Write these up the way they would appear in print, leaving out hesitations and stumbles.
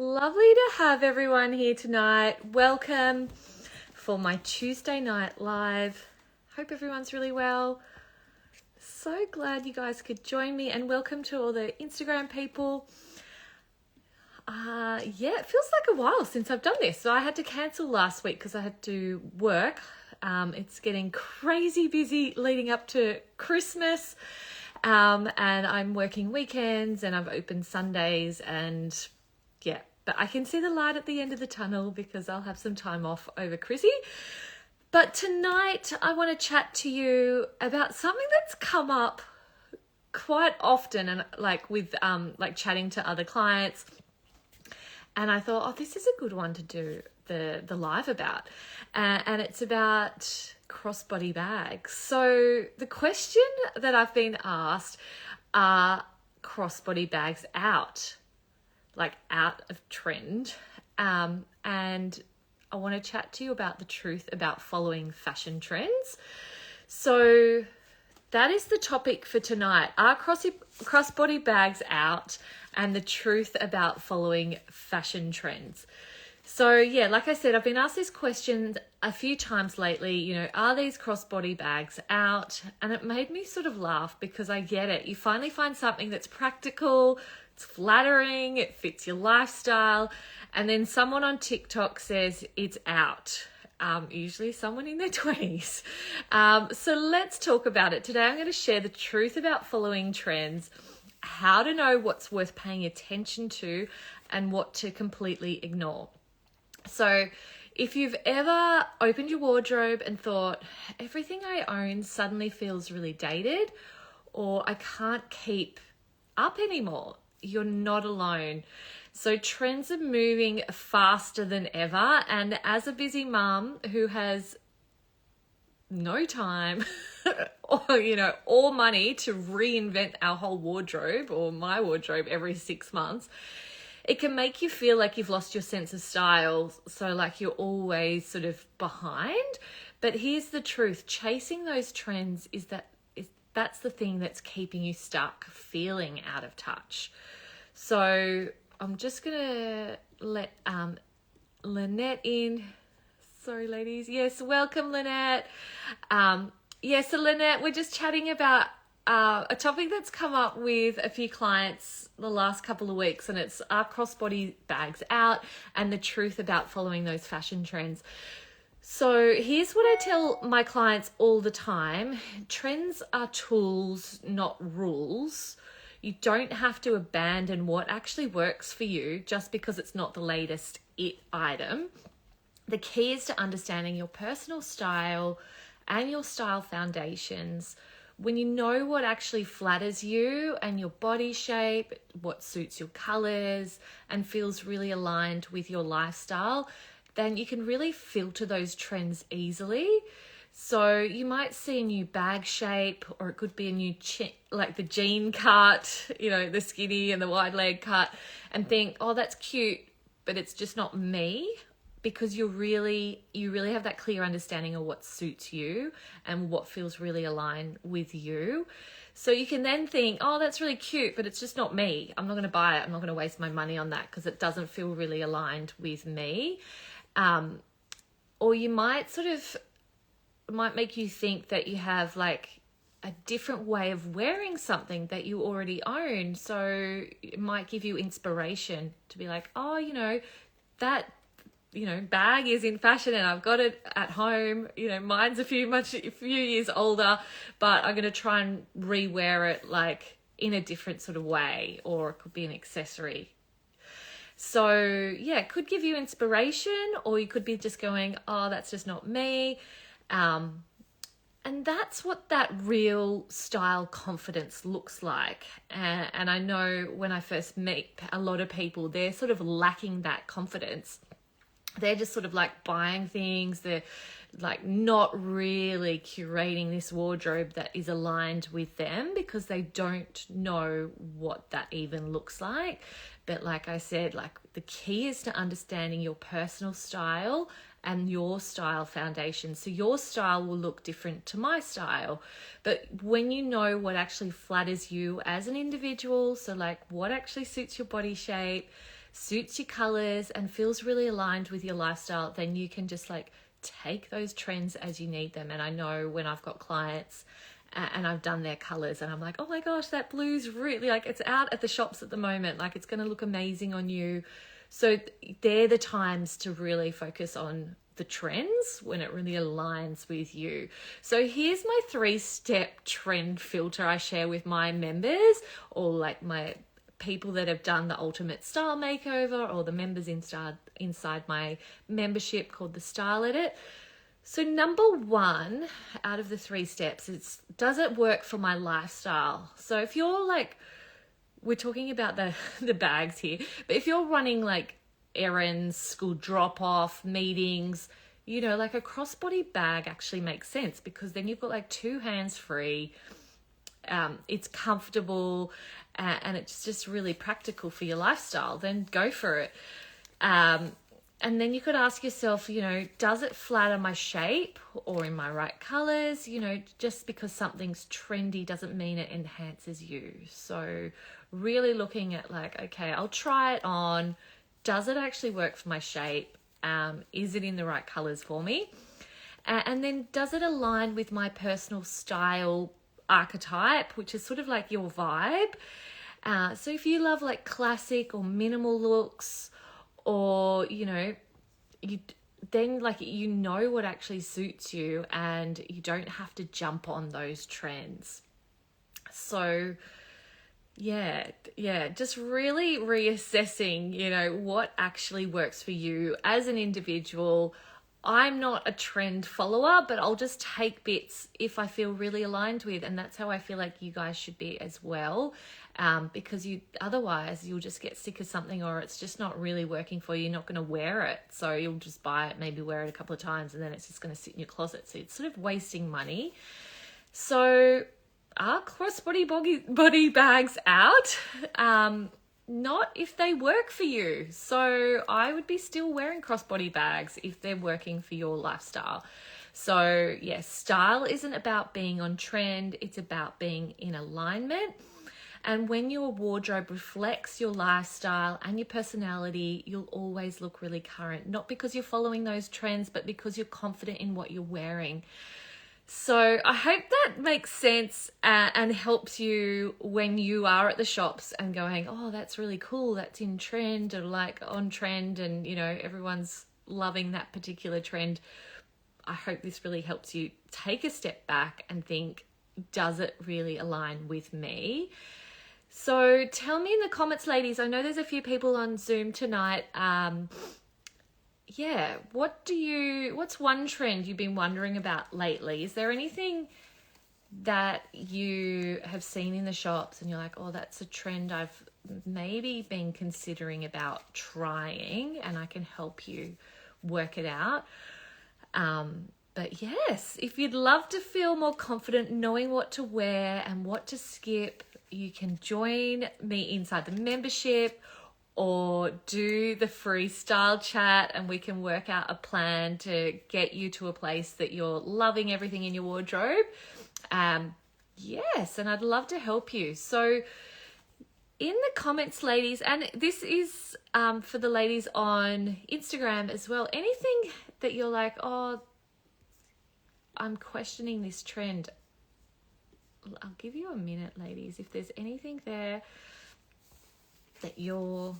Lovely to have everyone here tonight. Welcome for my Tuesday night live. Hope everyone's really well. So glad you guys could join me, and welcome to all the Instagram people. It feels like a while since I've done this. So I had to cancel last week because I had to work. It's getting crazy busy leading up to Christmas. And I'm working weekends and I've opened Sundays but I can see the light at the end of the tunnel because I'll have some time off over Chrissy. But tonight I want to chat to you about something that's come up quite often, and with chatting to other clients. And I thought, this is a good one to do the live about. And it's about crossbody bags. So the question that I've been asked, are crossbody bags out of trend? And I want to chat to you about the truth about following fashion trends. So that is the topic for tonight. Are crossbody bags out, and the truth about following fashion trends? So like I said, I've been asked this question a few times lately, are these crossbody bags out? And it made me sort of laugh because I get it. You finally find something that's practical, it's flattering, it fits your lifestyle, and then someone on TikTok says it's out. Usually someone in their 20s. So let's talk about it. Today I'm going to share the truth about following trends, how to know what's worth paying attention to, and what to completely ignore. So if you've ever opened your wardrobe and thought, everything I own suddenly feels really dated, or I can't keep up anymore, you're not alone. So trends are moving faster than ever. And as a busy mum who has no time or money to reinvent our whole wardrobe or my wardrobe every 6 months, it can make you feel like you've lost your sense of style. So like you're always sort of behind. But here's the truth. Chasing those trends that's the thing that's keeping you stuck, feeling out of touch. So I'm just going to let Lynette in. Sorry, ladies. Yes, welcome, Lynette. So Lynette, we're just chatting about a topic that's come up with a few clients the last couple of weeks, and it's are crossbody bags out, and the truth about following those fashion trends. So here's what I tell my clients all the time. Trends are tools, not rules. You don't have to abandon what actually works for you just because it's not the latest it item. The key is to understanding your personal style and your style foundations. When you know what actually flatters you and your body shape, what suits your colors and feels really aligned with your lifestyle, then you can really filter those trends easily. So you might see a new bag shape, or it could be a new like the jean cut, the skinny and the wide leg cut, and think, that's cute, but it's just not me, because you really have that clear understanding of what suits you and what feels really aligned with you. So you can then think, that's really cute, but it's just not me. I'm not going to buy it. I'm not going to waste my money on that because it doesn't feel really aligned with me. Or you might might make you think that you have like a different way of wearing something that you already own. So it might give you inspiration to be like, that bag is in fashion and I've got it at home. Mine's a few years older, but I'm going to try and re-wear it like in a different sort of way, or it could be an accessory. So it could give you inspiration, or you could be just going, that's just not me. And that's what that real style confidence looks like. And I know when I first meet a lot of people, they're sort of lacking that confidence. They're just sort of like buying things. They're like not really curating this wardrobe that is aligned with them because they don't know what that even looks like. But like I said, the key is to understanding your personal style and your style foundation. So your style will look different to my style. But when you know what actually flatters you as an individual, so like what actually suits your body shape, suits your colors and feels really aligned with your lifestyle, then you can just like take those trends as you need them. And I know when I've got clients and I've done their colors and I'm like, oh my gosh, that blue's really like, it's out at the shops at the moment, like it's going to look amazing on you. So they're the times to really focus on the trends when it really aligns with you. So here's my 3-step trend filter I share with my members, or like my people that have done the ultimate style makeover, or the members inside my membership called the Style Edit. So number 1 out of the 3 steps is, does it work for my lifestyle? So if you're like, we're talking about the bags here, but if you're running like errands, school drop off, meetings, you know, like a crossbody bag actually makes sense, because then you've got like 2 hands free. It's comfortable, and it's just really practical for your lifestyle. Then go for it. And then you could ask yourself, you know, does it flatter my shape or in my right colors? You know, just because something's trendy doesn't mean it enhances you. So really looking at like, okay, I'll try it on. Does it actually work for my shape? Is it in the right colors for me? And then does it align with my personal style archetype, which is sort of like your vibe? So if you love like classic or minimal looks, or, you know, then like, you know what actually suits you and you don't have to jump on those trends. So yeah, just really reassessing, you know, what actually works for you as an individual. I'm not a trend follower, but I'll just take bits if I feel really aligned with, and that's how I feel like you guys should be as well. Because otherwise you'll just get sick of something, or it's just not really working for you. You're not going to wear it. So you'll just buy it, maybe wear it a couple of times, and then it's just going to sit in your closet. So it's sort of wasting money. So are crossbody body bags out? Not if they work for you. So I would be still wearing crossbody bags if they're working for your lifestyle. So yes, style isn't about being on trend. It's about being in alignment. And when your wardrobe reflects your lifestyle and your personality, you'll always look really current. Not because you're following those trends, but because you're confident in what you're wearing. So I hope that makes sense and helps you when you are at the shops and going, oh, that's really cool, that's in trend, or like on trend, and you know, everyone's loving that particular trend. I hope this really helps you take a step back and think, does it really align with me? So tell me in the comments, ladies. I know there's a few people on Zoom tonight. Yeah, what's one trend you've been wondering about lately? Is there anything that you have seen in the shops and you're like, oh, that's a trend I've maybe been considering about trying, and I can help you work it out? But yes, if you'd love to feel more confident knowing what to wear and what to skip, you can join me inside the membership or do the free style chat, and we can work out a plan to get you to a place that you're loving everything in your wardrobe. Yes, and I'd love to help you. So in the comments, ladies, and this is for the ladies on Instagram as well, anything that you're like, oh, I'm questioning this trend, I'll give you a minute, ladies. If there's anything there that you're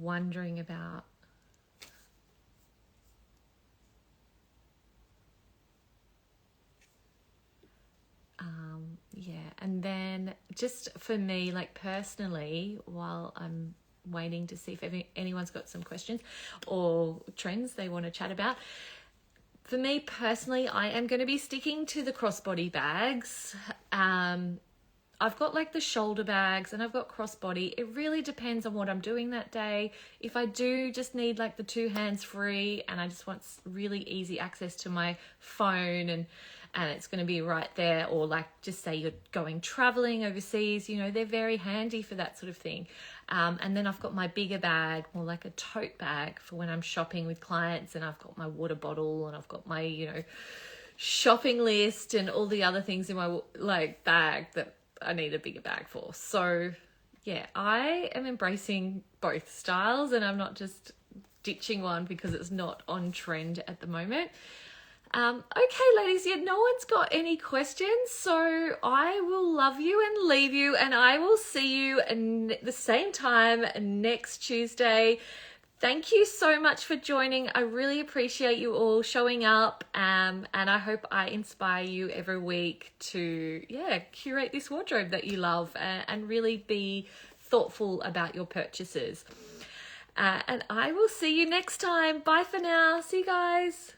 wondering about. Yeah, and then just for me, like personally, while I'm waiting to see if anyone's got some questions or trends they want to chat about, for me personally, I am going to be sticking to the crossbody bags. I've got like the shoulder bags and I've got crossbody. It really depends on what I'm doing that day. If I do just need like the 2 hands free and I just want really easy access to my phone and it's going to be right there, or like just say you're going traveling overseas, you know, they're very handy for that sort of thing. And then I've got my bigger bag, more like a tote bag for when I'm shopping with clients, and I've got my water bottle and I've got my, you know, shopping list and all the other things in my like bag that I need a bigger bag for. So yeah, I am embracing both styles, and I'm not just ditching one because it's not on trend at the moment. Okay, ladies, no one's got any questions, so I will love you and leave you, and I will see you the same time next Tuesday. Thank you so much for joining. I really appreciate you all showing up, and I hope I inspire you every week to, curate this wardrobe that you love and really be thoughtful about your purchases. And I will see you next time. Bye for now. See you guys.